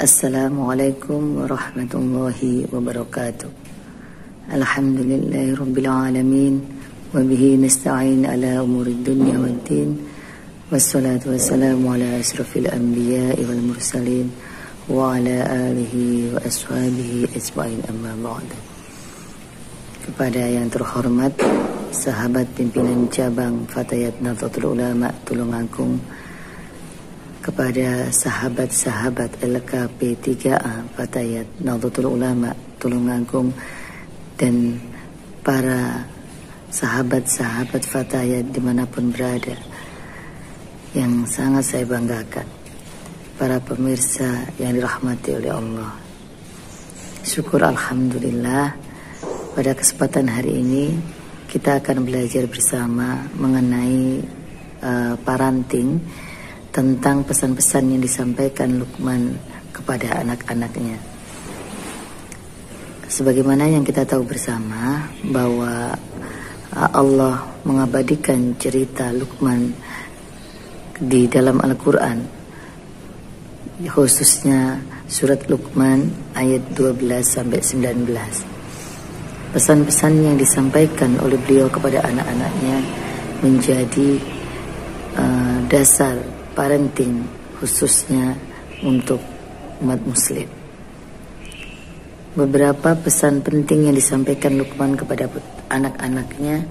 Assalamualaikum warahmatullahi wabarakatuh. Alhamdulillahi rabbil alamin, wa bihi nasta'in ala umurid dunya waddin, wassalatu wassalamu ala asrafil anbiya'i wal mursalin wa ala alihi wa ashabihi ajma'in, amma ba'd. Kepada yang terhormat sahabat pimpinan cabang Fatayat Nahdlatul Ulama Tulungagung, kepada sahabat-sahabat LKP 3A Fatayat Nahdlatul Ulama Tulungagung, dan para sahabat-sahabat Fatayat dimanapun berada, yang sangat saya banggakan, para pemirsa yang dirahmati oleh Allah. Syukur alhamdulillah, pada kesempatan hari ini kita akan belajar bersama mengenai parenting, tentang pesan-pesan yang disampaikan Luqman kepada anak-anaknya. Sebagaimana yang kita tahu bersama bahwa Allah mengabadikan cerita Luqman di dalam Al-Quran, khususnya surat Luqman ayat 12-19. Pesan-pesan yang disampaikan oleh beliau kepada anak-anaknya menjadi dasar parenting khususnya untuk umat muslim. Beberapa pesan penting yang disampaikan Luqman kepada anak-anaknya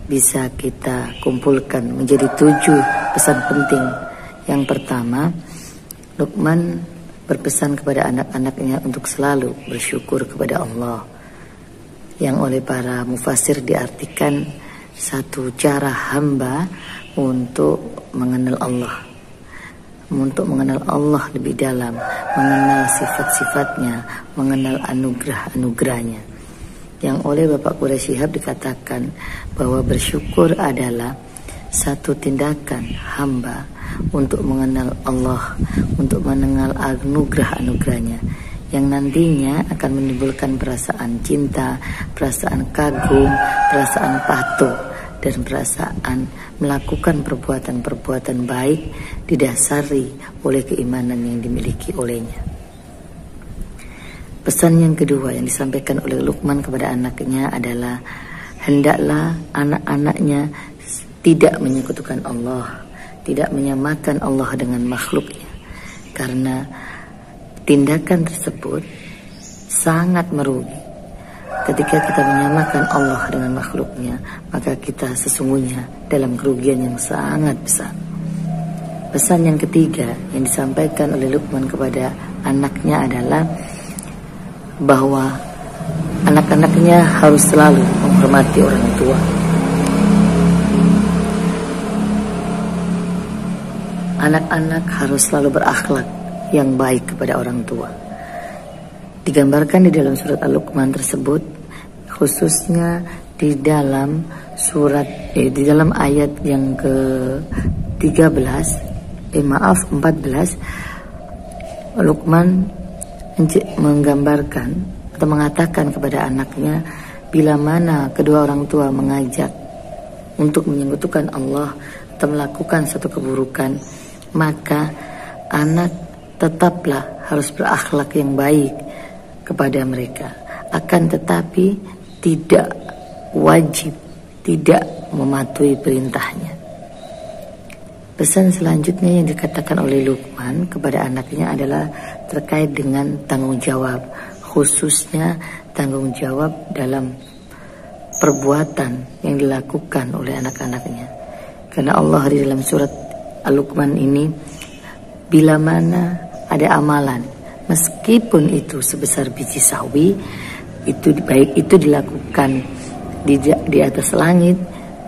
bisa kita kumpulkan menjadi 7 pesan penting. Yang pertama, Luqman berpesan kepada anak-anaknya untuk selalu bersyukur kepada Allah, yang oleh para mufassir diartikan satu cara hamba untuk mengenal Allah, untuk mengenal Allah lebih dalam, mengenal sifat-sifatnya, mengenal anugerah-anugerahnya. Yang oleh Bapak Quraisy Shihab dikatakan bahwa bersyukur adalah satu tindakan hamba untuk mengenal Allah, untuk mengenal anugerah-anugerahnya, yang nantinya akan menimbulkan perasaan cinta, perasaan kagum, perasaan patuh, dan perasaan melakukan perbuatan-perbuatan baik didasari oleh keimanan yang dimiliki olehnya. Pesan yang kedua yang disampaikan oleh Luqman kepada anaknya adalah hendaklah anak-anaknya tidak menyekutukan Allah, tidak menyamakan Allah dengan makhluknya, karena tindakan tersebut sangat merugi. Ketika kita menyamakan Allah dengan makhluknya, maka kita sesungguhnya dalam kerugian yang sangat besar. Pesan yang ketiga yang disampaikan oleh Luqman kepada anaknya adalah bahwa anak-anaknya harus selalu menghormati orang tua. Anak-anak harus selalu berakhlak yang baik kepada orang tua. Digambarkan di dalam surat Al-Luqman tersebut, khususnya di dalam surat di dalam ayat yang ke-14, Luqman menggambarkan atau mengatakan kepada anaknya, bila mana kedua orang tua mengajak untuk menyekutukan Allah atau melakukan satu keburukan, maka anak tetaplah harus berakhlak yang baik kepada mereka, akan tetapi tidak wajib, tidak mematuhi perintahnya. Pesan selanjutnya yang dikatakan oleh Luqman kepada anaknya adalah terkait dengan tanggung jawab, khususnya tanggung jawab dalam perbuatan yang dilakukan oleh anak-anaknya. Karena Allah di dalam surat Al-Luqman ini, bila mana ada amalan, meskipun itu sebesar biji sawi, itu baik itu dilakukan di atas langit,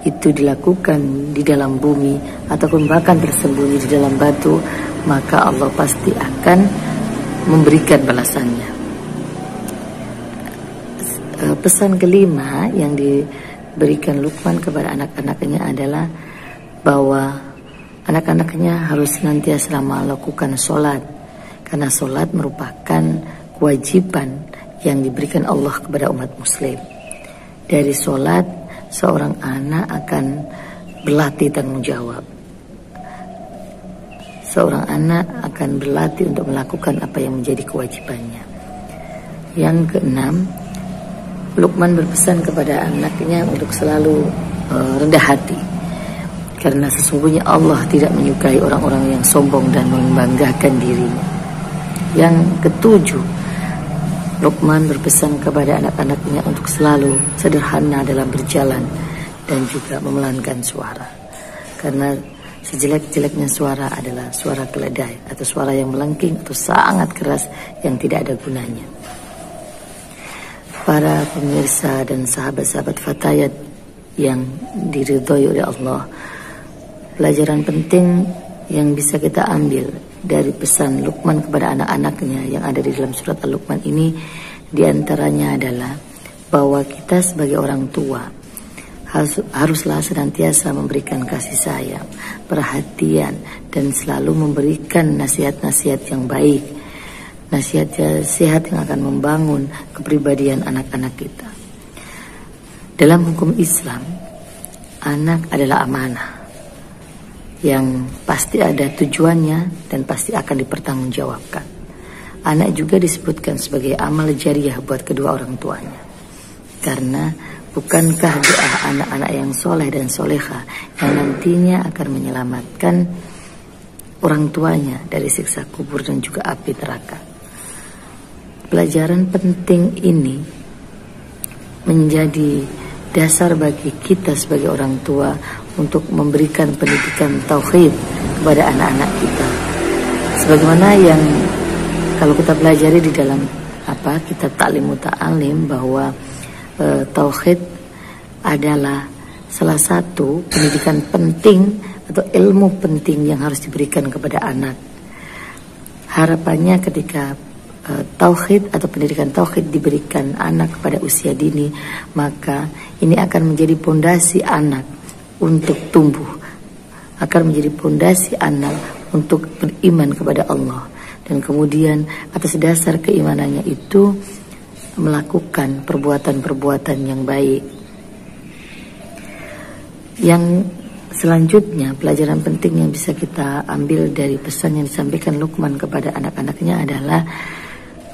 itu dilakukan di dalam bumi, ataupun bahkan tersembunyi di dalam batu, maka Allah pasti akan memberikan balasannya. Pesan kelima yang diberikan Luqman kepada anak-anaknya adalah bahwa anak-anaknya harus senantiasa melakukan sholat, karena sholat merupakan kewajiban yang diberikan Allah kepada umat muslim. Dari sholat, seorang anak akan berlatih tanggung jawab. seorang anak akan berlatih untuk melakukan apa yang menjadi kewajibannya. Yang keenam, Luqman berpesan kepada anaknya untuk selalu rendah hati, karena sesungguhnya Allah tidak menyukai orang-orang yang sombong dan membanggakan dirinya. Yang ketujuh, Luqman berpesan kepada anak-anaknya untuk selalu sederhana dalam berjalan dan juga memelankan suara, karena sejelek-jeleknya suara adalah suara keledai atau suara yang melengking atau sangat keras yang tidak ada gunanya. Para pemirsa dan sahabat-sahabat Fatayat yang diridhoi oleh Allah, pelajaran penting yang bisa kita ambil dari pesan Luqman kepada anak-anaknya yang ada di dalam surat Al-Luqman ini, diantaranya adalah bahwa kita sebagai orang tua haruslah senantiasa memberikan kasih sayang, perhatian, dan selalu memberikan nasihat-nasihat yang baik, nasihat-nasihat yang akan membangun kepribadian anak-anak kita. Dalam hukum Islam, anak adalah amanah yang pasti ada tujuannya dan pasti akan dipertanggungjawabkan. Anak juga disebutkan sebagai amal jariah buat kedua orang tuanya, karena bukankah doa anak-anak yang soleh dan soleha yang nantinya akan menyelamatkan orang tuanya dari siksa kubur dan juga api neraka. Pelajaran penting ini menjadi dasar bagi kita sebagai orang tua untuk memberikan pendidikan tauhid kepada anak-anak kita. Sebagaimana yang kalau kita pelajari di dalam kitab Ta'lim Muta'alim, bahwa tauhid adalah salah satu pendidikan penting atau ilmu penting yang harus diberikan kepada anak. Harapannya ketika tauhid atau pendidikan tauhid diberikan anak pada usia dini, maka ini akan menjadi pondasi anak untuk tumbuh, akan menjadi pondasi anak untuk beriman kepada Allah, dan kemudian atas dasar keimanannya itu melakukan perbuatan-perbuatan yang baik. Yang selanjutnya, pelajaran penting yang bisa kita ambil dari pesan yang disampaikan Luqman kepada anak-anaknya adalah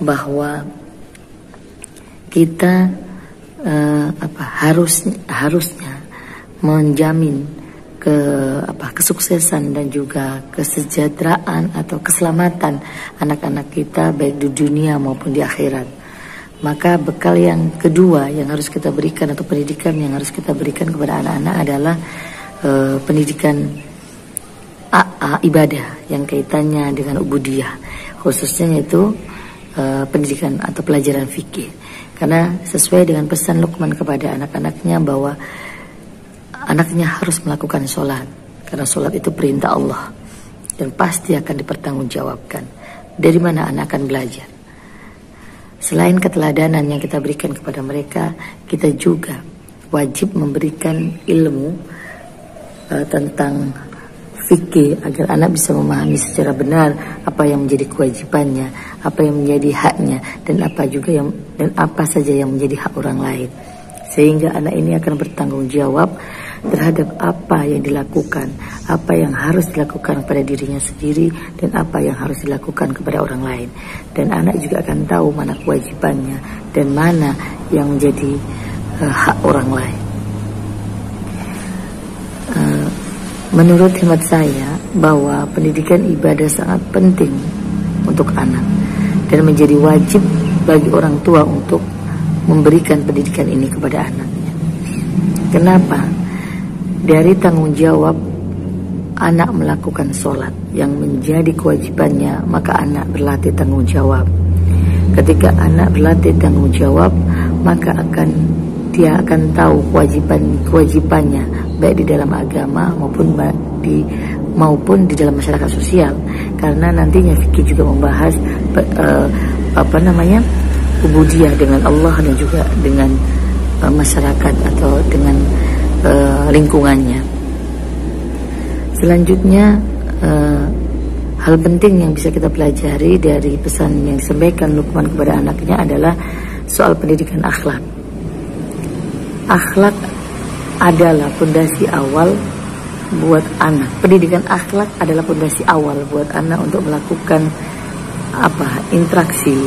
bahwa kita harusnya menjamin kesuksesan dan juga kesejahteraan atau keselamatan anak-anak kita baik di dunia maupun di akhirat. Maka bekal yang kedua yang harus kita berikan atau pendidikan yang harus kita berikan kepada anak-anak adalah pendidikan ibadah yang kaitannya dengan ubudiyah, khususnya yaitu pendidikan atau pelajaran fikih. Karena sesuai dengan pesan Luqman kepada anak-anaknya bahwa anaknya harus melakukan sholat, karena sholat itu perintah Allah dan pasti akan dipertanggungjawabkan. Dari mana anak akan belajar? Selain keteladanan yang kita berikan kepada mereka, kita juga wajib memberikan ilmu tentang fikih agar anak bisa memahami secara benar apa yang menjadi kewajibannya, apa yang menjadi haknya, dan apa saja yang menjadi hak orang lain. Sehingga anak ini akan bertanggung jawab terhadap apa yang dilakukan, apa yang harus dilakukan pada dirinya sendiri, dan apa yang harus dilakukan kepada orang lain. Dan anak juga akan tahu mana kewajibannya dan mana yang menjadi hak orang lain. Menurut hemat saya bahwa pendidikan ibadah sangat penting untuk anak dan menjadi wajib bagi orang tua untuk memberikan pendidikan ini kepada anaknya. Kenapa? Dari tanggung jawab anak melakukan sholat yang menjadi kewajibannya, maka anak berlatih tanggung jawab. Ketika anak berlatih tanggung jawab, maka dia akan tahu kewajibannya baik di dalam agama maupun di dalam masyarakat sosial. Karena nantinya fikih juga membahas ubudiyah dengan Allah dan juga dengan masyarakat atau dengan lingkungannya. Selanjutnya, hal penting yang bisa kita pelajari dari pesan yang disampaikan Luqman kepada anaknya adalah soal pendidikan akhlak. Akhlak adalah pondasi awal buat anak. Pendidikan akhlak adalah fondasi awal buat anak untuk melakukan interaksi,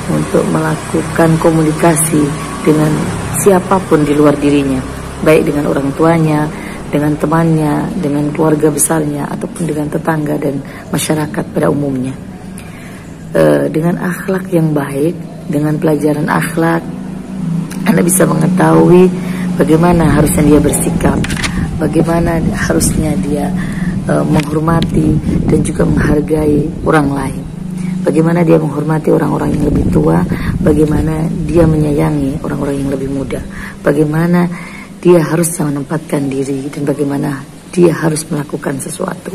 untuk melakukan komunikasi dengan siapapun di luar dirinya, baik dengan orang tuanya, dengan temannya, dengan keluarga besarnya, ataupun dengan tetangga dan masyarakat pada umumnya. Dengan akhlak yang baik, dengan pelajaran akhlak, Anda bisa mengetahui bagaimana harusnya dia bersikap, bagaimana harusnya dia menghormati dan juga menghargai orang lain, bagaimana dia menghormati orang-orang yang lebih tua, bagaimana dia menyayangi orang-orang yang lebih muda, bagaimana dia harus menempatkan diri, dan bagaimana dia harus melakukan sesuatu.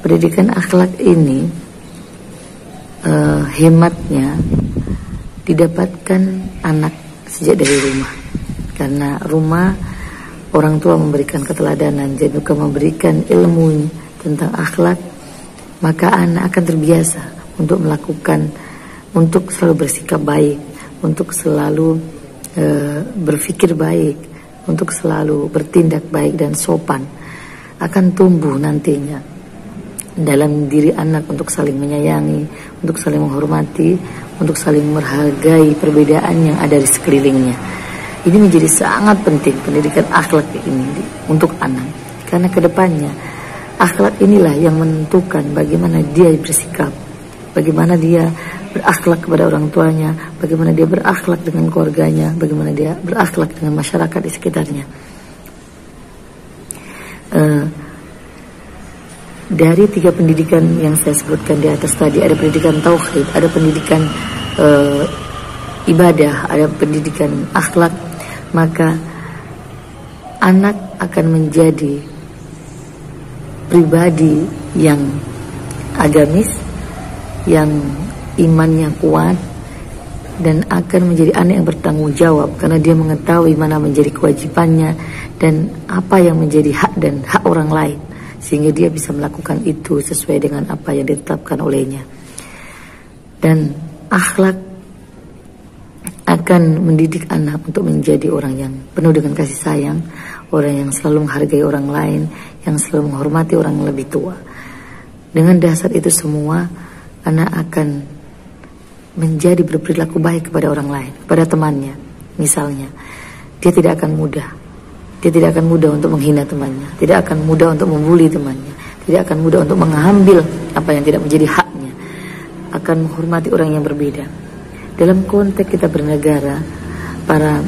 Pendidikan akhlak ini hematnya didapatkan anak sejak dari rumah, karena rumah orang tua memberikan keteladanan dan juga memberikan ilmu tentang akhlak, maka anak akan terbiasa untuk melakukan, untuk selalu bersikap baik, untuk selalu berpikir baik, untuk selalu bertindak baik dan sopan. Akan tumbuh nantinya dalam diri anak untuk saling menyayangi, untuk saling menghormati, untuk saling menghargai perbedaan yang ada di sekelilingnya. Ini menjadi sangat penting pendidikan akhlak ini untuk anak, karena kedepannya akhlak inilah yang menentukan bagaimana dia bersikap, bagaimana dia berakhlak kepada orang tuanya, bagaimana dia berakhlak dengan keluarganya, bagaimana dia berakhlak dengan masyarakat di sekitarnya. Dari 3 pendidikan yang saya sebutkan di atas tadi, ada pendidikan tauhid, ada pendidikan ibadah, ada pendidikan akhlak, maka anak akan menjadi pribadi yang agamis, yang imannya kuat, dan akan menjadi anak yang bertanggung jawab, karena dia mengetahui mana menjadi kewajibannya dan apa yang menjadi hak dan hak orang lain, sehingga dia bisa melakukan itu sesuai dengan apa yang ditetapkan olehnya. Dan akhlak akan mendidik anak untuk menjadi orang yang penuh dengan kasih sayang, orang yang selalu menghargai orang lain, yang selalu menghormati orang yang lebih tua. Dengan dasar itu semua, anak akan menjadi berperilaku baik kepada orang lain, kepada temannya. Misalnya, dia tidak akan mudah untuk menghina temannya, tidak akan mudah untuk membuli temannya, tidak akan mudah untuk mengambil apa yang tidak menjadi haknya, akan menghormati orang yang berbeda. Dalam konteks kita bernegara, para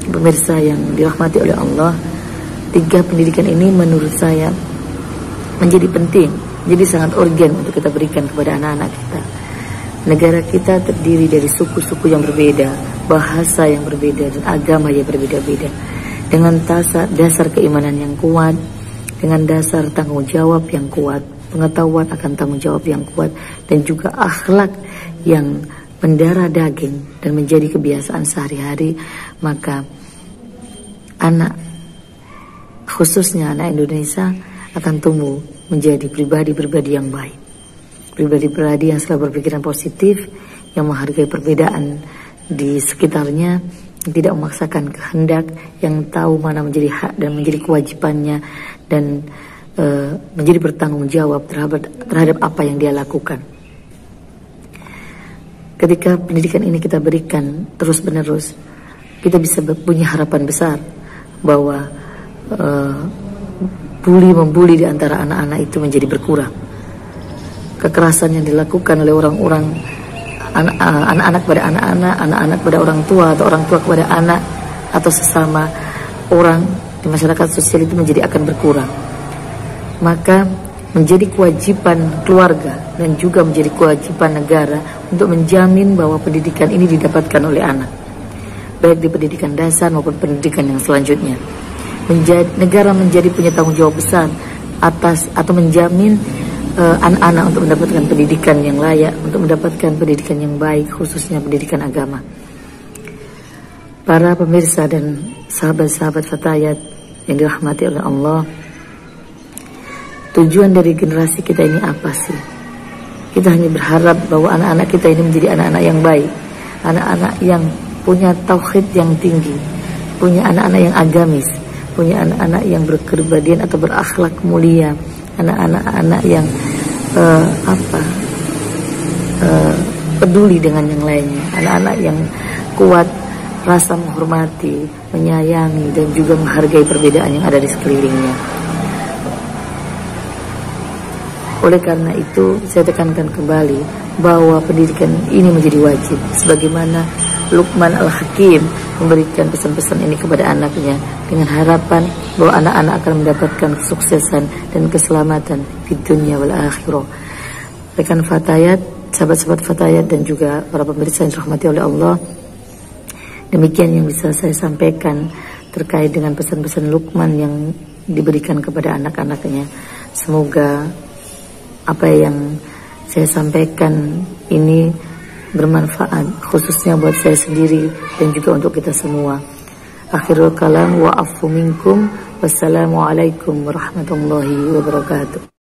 pemirsa yang dirahmati oleh Allah, 3 pendidikan ini menurut saya menjadi penting, jadi sangat urgen untuk kita berikan kepada anak-anak kita. Negara kita terdiri dari suku-suku yang berbeda, bahasa yang berbeda, dan agama yang berbeda-beda. Dengan dasar keimanan yang kuat, dengan dasar tanggung jawab yang kuat, pengetahuan akan tanggung jawab yang kuat, dan juga akhlak yang mendarah daging dan menjadi kebiasaan sehari-hari, maka anak, khususnya anak Indonesia, akan tumbuh menjadi pribadi-pribadi yang baik, pribadi-pribadi yang selalu berpikiran positif, yang menghargai perbedaan di sekitarnya, yang tidak memaksakan kehendak, yang tahu mana menjadi hak dan menjadi kewajibannya, dan menjadi bertanggung jawab terhadap apa yang dia lakukan. Ketika pendidikan ini kita berikan terus-menerus, kita bisa punya harapan besar bahwa bully-membuli di antara anak-anak itu menjadi berkurang. Kekerasan yang dilakukan oleh orang-orang, anak-anak pada anak-anak, anak-anak pada orang tua, atau orang tua kepada anak, atau sesama orang di masyarakat sosial itu menjadi akan berkurang. Maka menjadi kewajiban keluarga dan juga menjadi kewajiban negara untuk menjamin bahwa pendidikan ini didapatkan oleh anak, baik di pendidikan dasar maupun pendidikan yang selanjutnya. Negara menjadi punya tanggung jawab besar atas atau menjamin anak-anak untuk mendapatkan pendidikan yang layak, untuk mendapatkan pendidikan yang baik, khususnya pendidikan agama. Para pemirsa dan sahabat-sahabat Fatayat yang dirahmati oleh Allah, tujuan dari generasi kita ini apa sih? Kita hanya berharap bahwa anak-anak kita ini menjadi anak-anak yang baik, anak-anak yang punya tauhid yang tinggi, punya anak-anak yang agamis, punya anak-anak yang berkepribadian atau berakhlak mulia, anak-anak yang peduli dengan yang lainnya, anak-anak yang kuat rasa menghormati, menyayangi, dan juga menghargai perbedaan yang ada di sekelilingnya. Oleh karena itu, saya tekankan kembali bahwa pendidikan ini menjadi wajib, sebagaimana Luqman Al-Hakim memberikan pesan-pesan ini kepada anaknya dengan harapan bahwa anak-anak akan mendapatkan kesuksesan dan keselamatan di dunia wal akhirah. Rekan Fatayat, sahabat-sahabat Fatayat, dan juga para pemirsa yang dirahmati oleh Allah, demikian yang bisa saya sampaikan terkait dengan pesan-pesan Luqman yang diberikan kepada anak-anaknya. Semoga apa yang saya sampaikan ini bermanfaat, khususnya buat saya sendiri dan juga untuk kita semua. Akhirul kalam wa afu minkum. Wassalamualaikum warahmatullahi wabarakatuh.